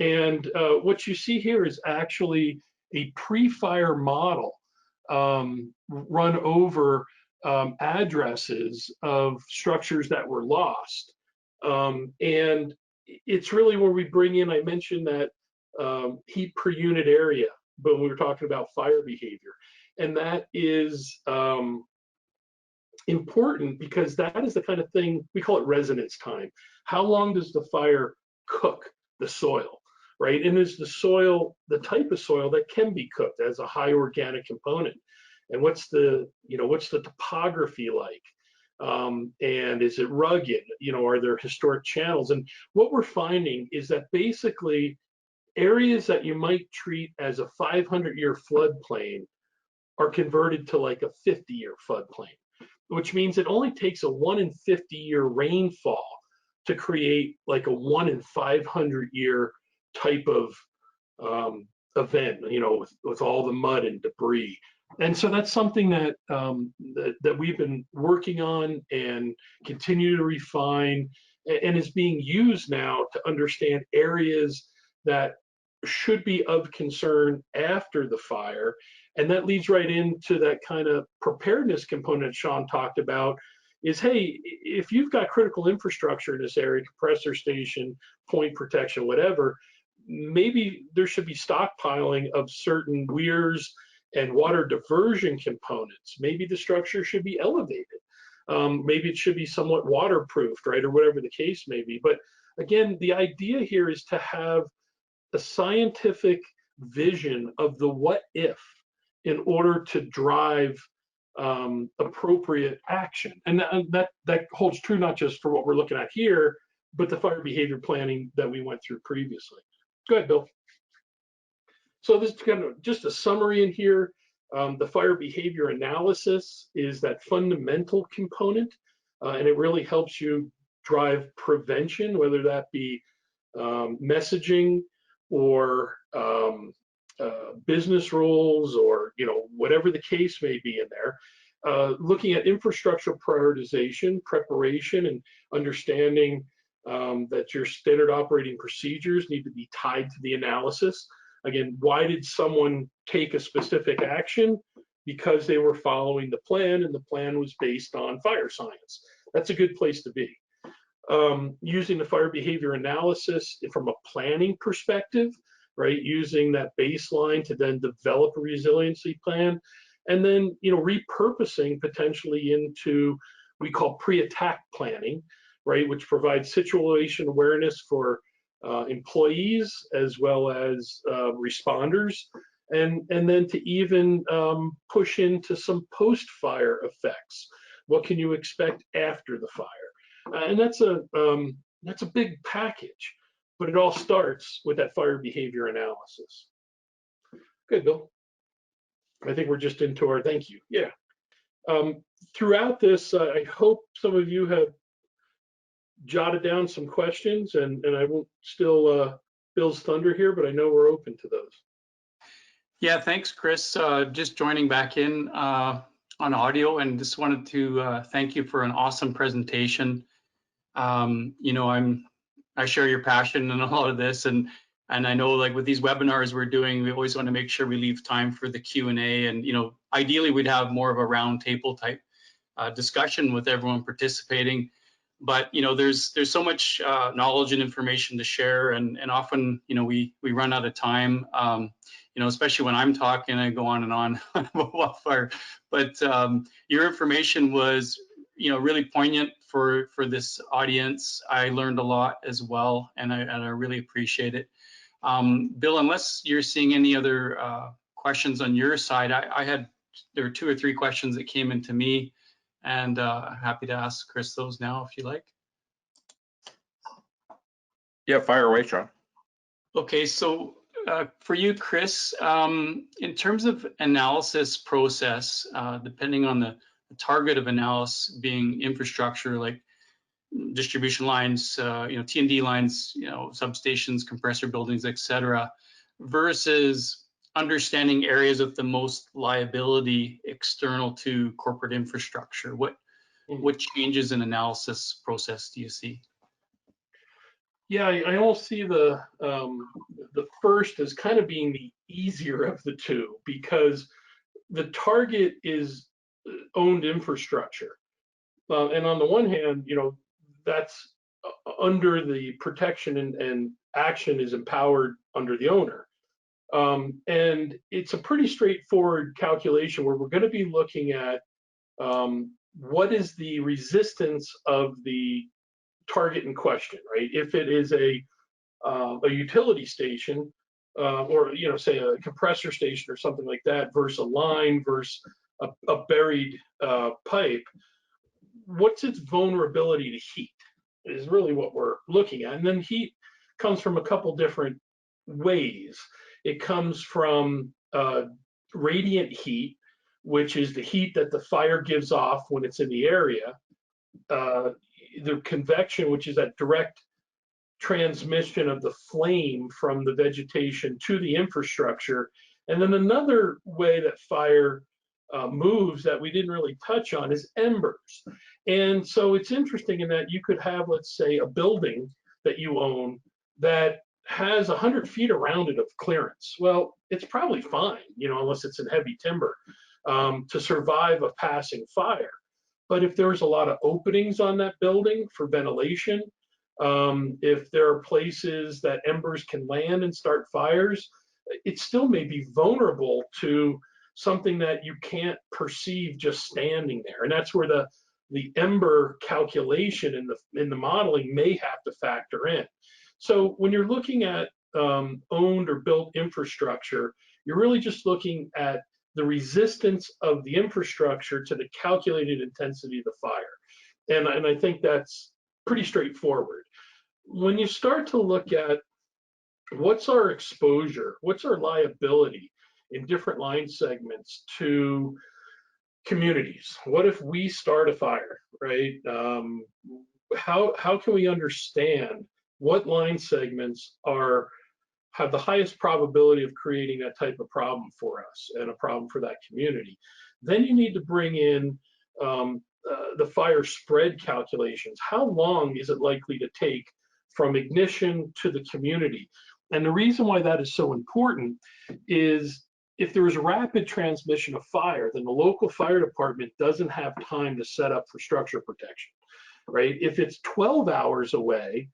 [SPEAKER 2] And what you see here is actually a pre-fire model run over addresses of structures that were lost. And it's really where we bring in, I mentioned that heat per unit area, but when we were talking about fire behavior. And that is important because that is the kind of thing, we call it residence time. How long does the fire cook the soil, right? And is the soil the type of soil that can be cooked as a high organic component? And what's the topography like? And is it rugged? Are there historic channels? And what we're finding is that basically areas that you might treat as a 500-year floodplain are converted to like a 50-year floodplain, which means it only takes a 1 in 50-year rainfall to create like a 1 in 500-year type of event, with all the mud and debris. And so that's something that that we've been working on and continue to refine, and is being used now to understand areas that should be of concern after the fire. And that leads right into that kind of preparedness component Shawn talked about. is, hey, if you've got critical infrastructure in this area, compressor station, point protection, whatever, maybe there should be stockpiling of certain weirs and water diversion components. Maybe the structure should be elevated. Maybe it should be somewhat waterproofed, right, or whatever the case may be. But again, the idea here is to have a scientific vision of the what if in order to drive appropriate action. And that holds true not just for what we're looking at here, but the fire behavior planning that we went through previously. Go ahead, Bill. So this is kind of just a summary in here. The fire behavior analysis is that fundamental component, and it really helps you drive prevention, whether that be messaging or business rules, or whatever the case may be in there. Looking at infrastructural prioritization, preparation, and understanding that your standard operating procedures need to be tied to the analysis. Again, why did someone take a specific action? Because they were following the plan, and the plan was based on fire science. That's a good place to be. Using the fire behavior analysis from a planning perspective, right? Using that baseline to then develop a resiliency plan, and then repurposing potentially into we call pre-attack planning, right? Which provides situation awareness for employees as well as responders, and then to even push into some post-fire effects. What can you expect after the fire? And that's a big package, but it all starts with that fire behavior analysis. Good, Bill. I think we're just into our thank you. Yeah. Throughout this, I hope some of you have jotted down some questions, and I won't steal Bill's thunder here, but I know we're open to those.
[SPEAKER 1] Yeah, thanks, Chris. Just joining back in on audio, and just wanted to thank you for an awesome presentation. I share your passion in a lot of this, and I know, like with these webinars we're doing, we always want to make sure we leave time for the Q&A, and ideally we'd have more of a round table type discussion with everyone participating. But there's so much knowledge and information to share, and often we run out of time. Especially when I'm talking, I go on and on about wildfire. But your information was really poignant for this audience. I learned a lot as well, and I really appreciate it. Bill, unless you're seeing any other questions on your side, there were 2 or 3 questions that came into me, and happy to ask Chris those now if you like.
[SPEAKER 3] Yeah, fire away, Shawn.
[SPEAKER 1] Okay, so for you, Chris, in terms of analysis process, depending on the target of analysis being infrastructure like distribution lines, T&D lines, substations, compressor buildings, etc., versus understanding areas of the most liability external to corporate infrastructure. What changes in analysis process do you see?
[SPEAKER 2] Yeah, I almost see the first as kind of being the easier of the two, because the target is owned infrastructure, and on the one hand, that's under the protection and action is empowered under the owner. And it's a pretty straightforward calculation where we're going to be looking at what is the resistance of the target in question, right? If it is a utility station, or say a compressor station or something like that, versus a line versus a buried pipe, what's its vulnerability to heat is really what we're looking at. And then heat comes from a couple different ways. It comes from radiant heat, which is the heat that the fire gives off when it's in the area. The convection, which is that direct transmission of the flame from the vegetation to the infrastructure. And then another way that fire moves that we didn't really touch on is embers. And so it's interesting in that you could have, let's say, a building that you own that has 100 feet around it of clearance. Well, it's probably fine, unless it's in heavy timber, to survive a passing fire. But if there's a lot of openings on that building for ventilation, if there are places that embers can land and start fires, it still may be vulnerable to something that you can't perceive just standing there. And that's where the ember calculation in the modeling may have to factor in. So when you're looking at owned or built infrastructure, you're really just looking at the resistance of the infrastructure to the calculated intensity of the fire. And I think that's pretty straightforward. When you start to look at what's our exposure, what's our liability in different line segments to communities, what if we start a fire, right? How can we understand what line segments have the highest probability of creating that type of problem for us and a problem for that community? Then you need to bring in the fire spread calculations. How long is it likely to take from ignition to the community? And the reason why that is so important is if there is rapid transmission of fire, then the local fire department doesn't have time to set up for structure protection, right? If it's 12 hours away,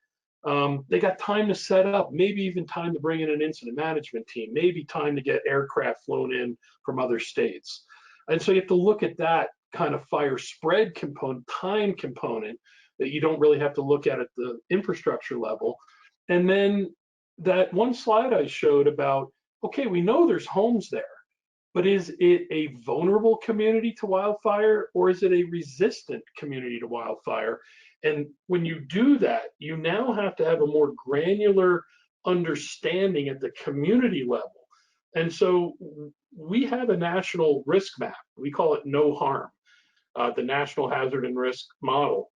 [SPEAKER 2] they got time to set up, maybe even time to bring in an incident management team, maybe time to get aircraft flown in from other states. And so you have to look at that kind of fire spread component, time component that you don't really have to look at the infrastructure level. And then that one slide I showed about, okay, we know there's homes there, but is it a vulnerable community to wildfire, or is it a resistant community to wildfire? And when you do that, you now have to have a more granular understanding at the community level. And so we have a national risk map. We call it No Harm, the National Hazard and Risk Model.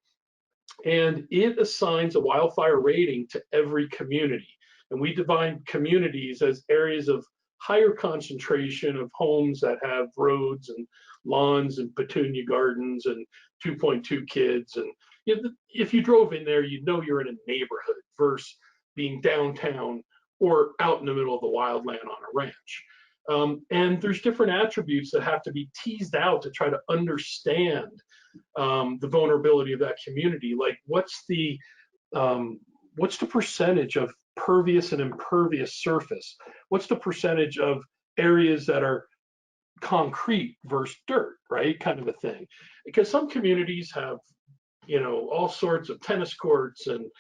[SPEAKER 2] And it assigns a wildfire rating to every community. And we define communities as areas of higher concentration of homes that have roads and lawns and petunia gardens and 2.2 kids. And if you drove in there, you'd know you're in a neighborhood versus being downtown or out in the middle of the wildland on a ranch. And there's different attributes that have to be teased out to try to understand the vulnerability of that community. Like what's the percentage of pervious and impervious surface? What's the percentage of areas that are concrete versus dirt, right? Kind of a thing. Because some communities have, all sorts of tennis courts and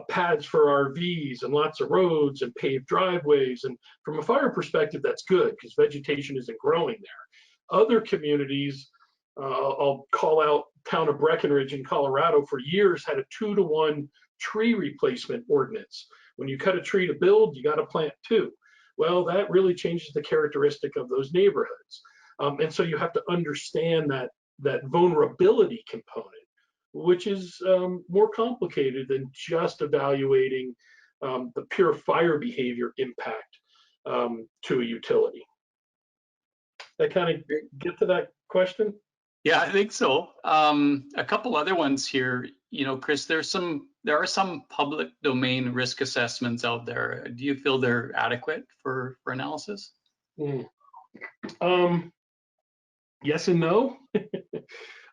[SPEAKER 2] pads for RVs and lots of roads and paved driveways. And from a fire perspective, that's good because vegetation isn't growing there. Other communities, I'll call out town of Breckenridge in Colorado, for years had a 2-to-1 tree replacement ordinance. When you cut a tree to build, you got to plant 2. Well, that really changes the characteristic of those neighborhoods. And so you have to understand that vulnerability component, which is more complicated than just evaluating the pure fire behavior impact to a utility. That kind of get to that question?
[SPEAKER 1] Yeah, I think so. A couple other ones here. Chris, there are some public domain risk assessments out there. Do you feel they're adequate for analysis?
[SPEAKER 2] Yes and no.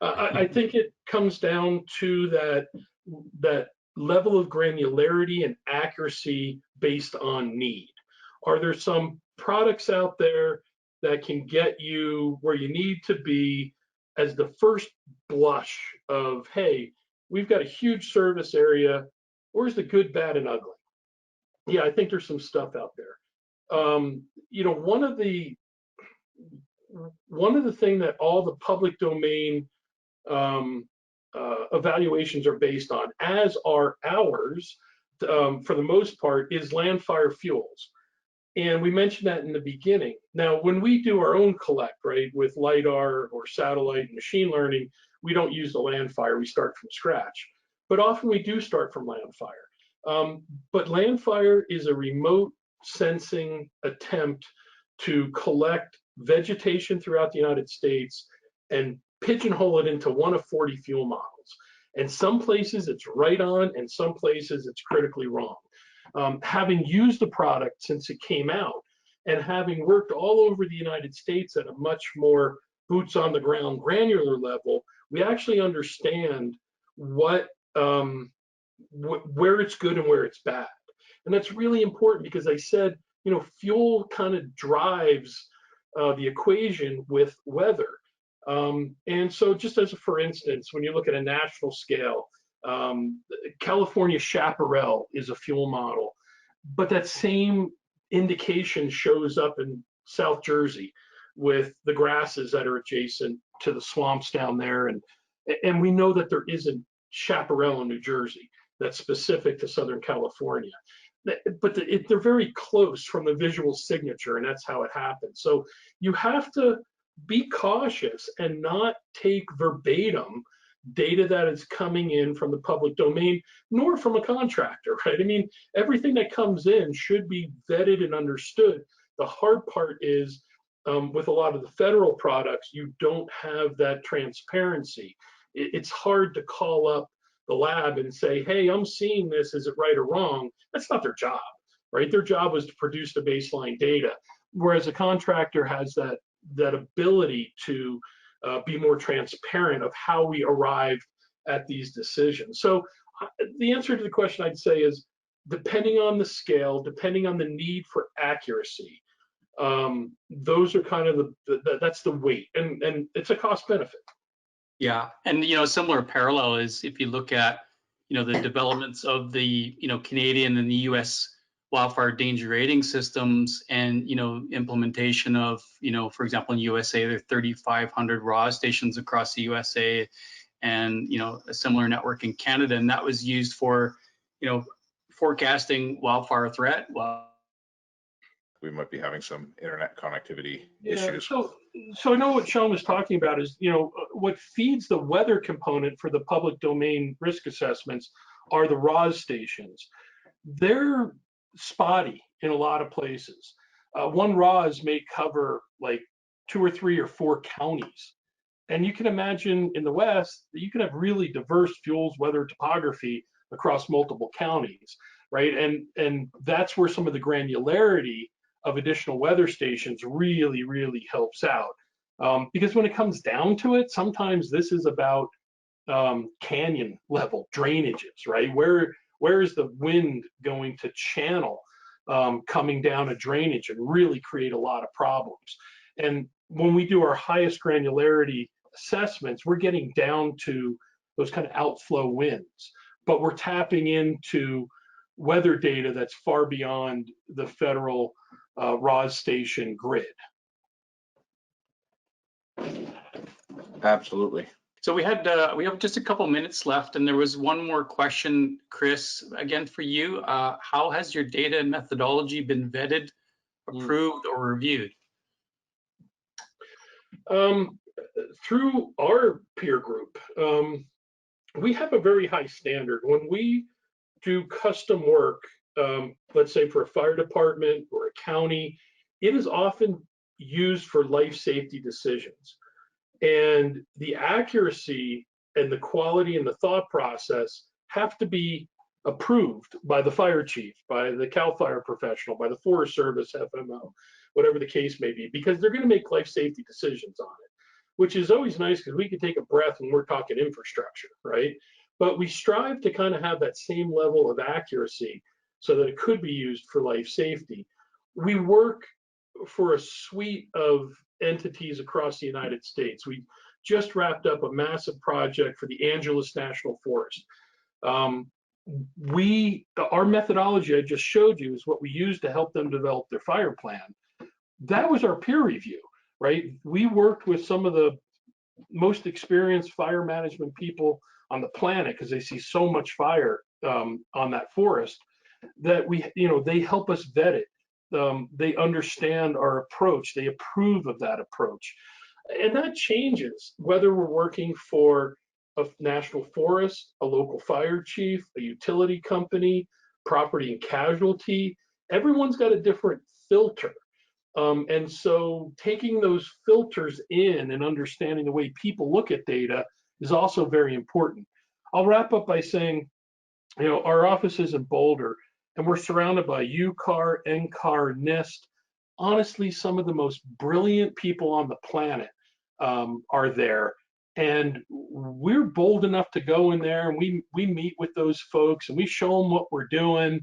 [SPEAKER 2] I think it comes down to that level of granularity and accuracy based on need. Are there some products out there that can get you where you need to be as the first blush of, hey, we've got a huge service area, where's the good, bad, and ugly? Yeah, I think there's some stuff out there. One of the things that all the public domain evaluations are based on, as are ours, for the most part, is land fire fuels. And we mentioned that in the beginning. Now, when we do our own collect, right, with LIDAR or satellite and machine learning, we don't use the land fire, we start from scratch. But often we do start from land fire. But land fire is a remote sensing attempt to collect vegetation throughout the United States and pigeonhole it into one of 40 fuel models. And some places it's right on, and some places it's critically wrong. Having used the product since it came out, and having worked all over the United States at a much more boots on the ground granular level, we actually understand what where it's good and where it's bad. And that's really important because I said, you know, fuel kind of drives the equation with weather. And so just as a, for instance, when you look at a national scale, California chaparral is a fuel model, but that same indication shows up in South Jersey with the grasses that are adjacent to the swamps down there. And we know that there isn't chaparral in New Jersey that's specific to Southern California. But they're very close from the visual signature, and that's how it happens. So you have to be cautious and not take verbatim data that is coming in from the public domain, nor from a contractor, right? I mean, everything that comes in should be vetted and understood. The hard part is with a lot of the federal products, you don't have that transparency. It's hard to call up the lab and say, hey, I'm seeing this, is it right or wrong? That's not their job, right? Their job is to produce the baseline data, whereas a contractor has that ability to be more transparent of how we arrived at these decisions. So the answer to the question I'd say is, depending on the scale, depending on the need for accuracy, those are kind of that's the weight, and it's a cost benefit.
[SPEAKER 1] Yeah, and you know, similar parallel is if you look at, you know, the developments of the, you know, Canadian and the U.S. wildfire danger rating systems, and you know, implementation of, you know, for example, in USA there are 3,500 RAWS stations across the USA, and you know, a similar network in Canada, and that was used for, you know, forecasting wildfire threat. Well,
[SPEAKER 3] We might be having some internet connectivity
[SPEAKER 2] Yeah,
[SPEAKER 3] issues.
[SPEAKER 2] so I know what Shawn was talking about is, you know, what feeds the weather component for the public domain risk assessments are the RAWS stations. They're spotty in a lot of places. One RAWS may cover like 2 or 3 or 4 counties. And you can imagine in the West, you can have really diverse fuels, weather, topography across multiple counties, right? And that's where some of the granularity of additional weather stations really helps out. Because when it comes down to it, sometimes this is about canyon level drainages, right? Where is the wind going to channel coming down a drainage and really create a lot of problems? And when we do our highest granularity assessments, we're getting down to those kind of outflow winds, but we're tapping into weather data that's far beyond the federal RAWS station grid.
[SPEAKER 3] Absolutely.
[SPEAKER 1] so we have just a couple minutes left, and there was one more question, Chris, again for you. How has your data and methodology been vetted, approved, or reviewed?
[SPEAKER 2] Through our peer group, we have a very high standard. When we do custom work, let's say for a fire department or a county, it is often used for life safety decisions. And the accuracy and the quality and the thought process have to be approved by the fire chief, by the CAL FIRE professional, by the Forest Service FMO, whatever the case may be, because they're going to make life safety decisions on it, which is always nice because we can take a breath when we're talking infrastructure, right? But we strive to kind of have that same level of accuracy so that it could be used for life safety. We work for a suite of entities across the United States. We just wrapped up a massive project for the Angeles National Forest. Our methodology I just showed you is what we used to help them develop their fire plan. That was our peer review, right? We worked with some of the most experienced fire management people on the planet because they see so much fire on that forest that they help us vet it. They understand our approach. They approve of that approach. And that changes whether we're working for a national forest, a local fire chief, a utility company, property and casualty. Everyone's got a different filter. And so taking those filters in and understanding the way people look at data is also very important. I'll wrap up by saying, our office is in Boulder, and we're surrounded by UCAR, NCAR, NIST. Honestly, some of the most brilliant people on the planet are there. And we're bold enough to go in there, and we meet with those folks, and we show them what we're doing,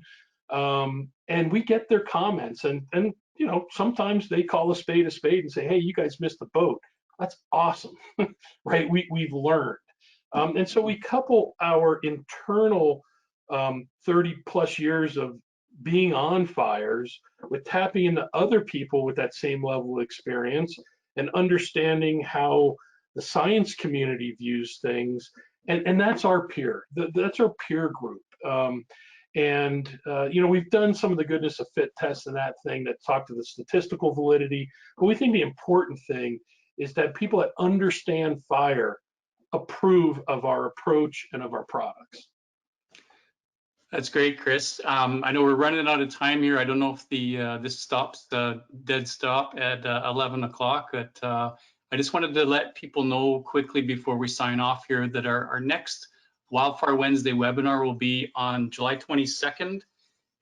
[SPEAKER 2] and we get their comments. And you know, sometimes they call a spade and say, hey, you guys missed the boat. That's awesome, right? We've learned. And so we couple our internal 30 plus years of being on fires with tapping into other people with that same level of experience and understanding how the science community views things. And that's our peer. That's our peer group. You know, we've done some of the goodness of fit tests and that thing that talk to the statistical validity, but we think the important thing is that people that understand fire approve of our approach and of our products.
[SPEAKER 1] That's great, Chris. I know we're running out of time here. I don't know if this stops the dead stop at 11 o'clock, but I just wanted to let people know quickly before we sign off here that our next Wildfire Wednesday webinar will be on July 22nd,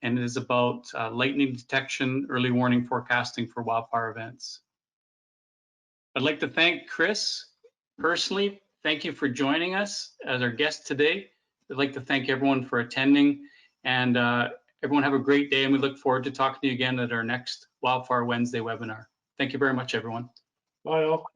[SPEAKER 1] and it is about lightning detection, early warning forecasting for wildfire events. I'd like to thank Chris personally. Thank you for joining us as our guest today. I'd like to thank everyone for attending, and everyone have a great day, and we look forward to talking to you again at our next Wildfire Wednesday webinar. Thank you very much, everyone.
[SPEAKER 2] Bye all.